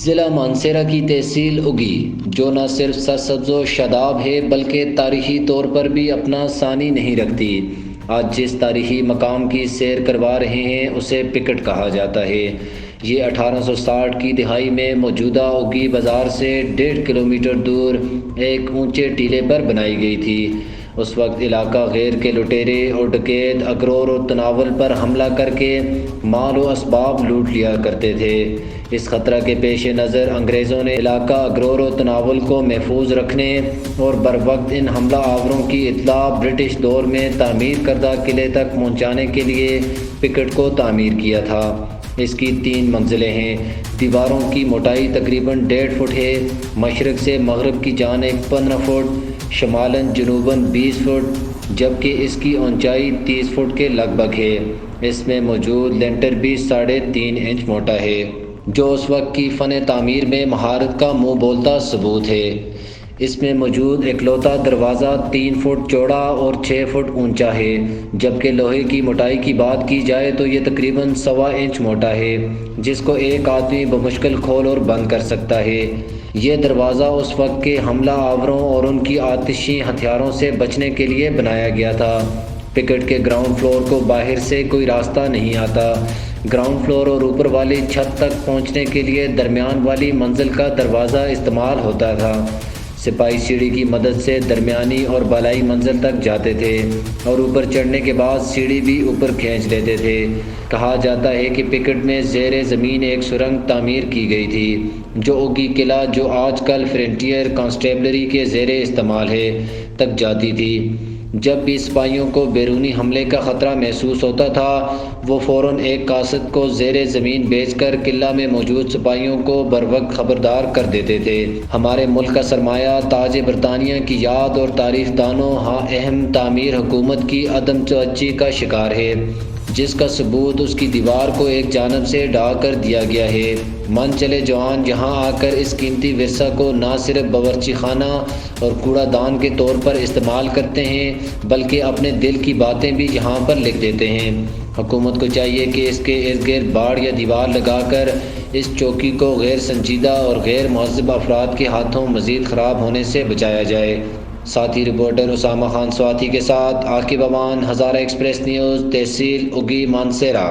ضلع مانسہرہ کی تحصیل اوگی، جو نہ صرف سرسبز و شاداب ہے بلکہ تاریخی طور پر بھی اپنا ثانی نہیں رکھتی، آج جس تاریخی مقام کی سیر کروا رہے ہیں اسے پیکٹ کہا جاتا ہے۔ یہ 1860 کی دہائی میں موجودہ اوگی بازار سے 1.5 کلومیٹر دور ایک اونچے ٹیلے پر بنائی گئی تھی۔ اس وقت علاقہ غیر کے لٹیرے اور ڈکیت اگرور اور تناول پر حملہ کر کے مال و اسباب لوٹ لیا کرتے تھے۔ اس خطرہ کے پیش نظر انگریزوں نے علاقہ اگرور و تناول کو محفوظ رکھنے اور بروقت ان حملہ آوروں کی اطلاع برٹش دور میں تعمیر کردہ قلعے تک پہنچانے کے لیے پیکٹ کو تعمیر کیا تھا۔ اس کی 3 منزلیں ہیں۔ دیواروں کی موٹائی تقریباً 1.5 فٹ ہے۔ مشرق سے مغرب کی جانب 15 فٹ، شمالاً جنوباً 20 فٹ، جبکہ اس کی اونچائی 30 فٹ کے لگ بھگ ہے۔ اس میں موجود لینٹر بھی 3.5 انچ موٹا ہے، جو اس وقت کی فن تعمیر میں مہارت کا منہ بولتا ثبوت ہے۔ اس میں موجود اکلوتا دروازہ 3 فٹ چوڑا اور 6 فٹ اونچا ہے، جبکہ لوہے کی موٹائی کی بات کی جائے تو یہ تقریباً 1.25 انچ موٹا ہے، جس کو ایک آدمی بمشکل کھول اور بند کر سکتا ہے۔ یہ دروازہ اس وقت کے حملہ آوروں اور ان کی آتشی ہتھیاروں سے بچنے کے لیے بنایا گیا تھا۔ پیکٹ کے گراؤنڈ فلور کو باہر سے کوئی راستہ نہیں آتا۔ گراؤنڈ فلور اور اوپر والی چھت تک پہنچنے کے لیے درمیان والی منزل کا دروازہ استعمال ہوتا تھا۔ سپاہی سیڑھی کی مدد سے درمیانی اور بالائی منزل تک جاتے تھے اور اوپر چڑھنے کے بعد سیڑھی بھی اوپر کھینچ لیتے تھے۔ کہا جاتا ہے کہ پیکٹ میں زیر زمین ایک سرنگ تعمیر کی گئی تھی، جو اوگی قلعہ، جو آج کل فرنٹیئر کانسٹیبلری کے زیر استعمال ہے، تک جاتی تھی۔ جب بھی سپاہیوں کو بیرونی حملے کا خطرہ محسوس ہوتا تھا، وہ فوراً ایک قاصد کو زیر زمین بھیج کر قلعہ میں موجود سپاہیوں کو بروقت خبردار کر دیتے تھے۔ ہمارے ملک کا سرمایہ تاج برطانیہ کی یاد اور تاریخ دانوں اہم تعمیر حکومت کی عدم توجہی کا شکار ہے، جس کا ثبوت اس کی دیوار کو ایک جانب سے ڈھا کر دیا گیا ہے۔ من چلے جوان یہاں آ کر اس قیمتی ورثہ کو نہ صرف باورچی خانہ اور کوڑا دان کے طور پر استعمال کرتے ہیں بلکہ اپنے دل کی باتیں بھی یہاں پر لکھ دیتے ہیں۔ حکومت کو چاہیے کہ اس کے ارد گرد باڑ یا دیوار لگا کر اس چوکی کو غیر سنجیدہ اور غیر مہذب افراد کے ہاتھوں مزید خراب ہونے سے بچایا جائے۔ ساتھی رپورٹر اسامہ خان سواتی کے ساتھ عاقب امان، ہزارہ ایکسپریس نیوز، تحصیل اوگی، مانسہرہ۔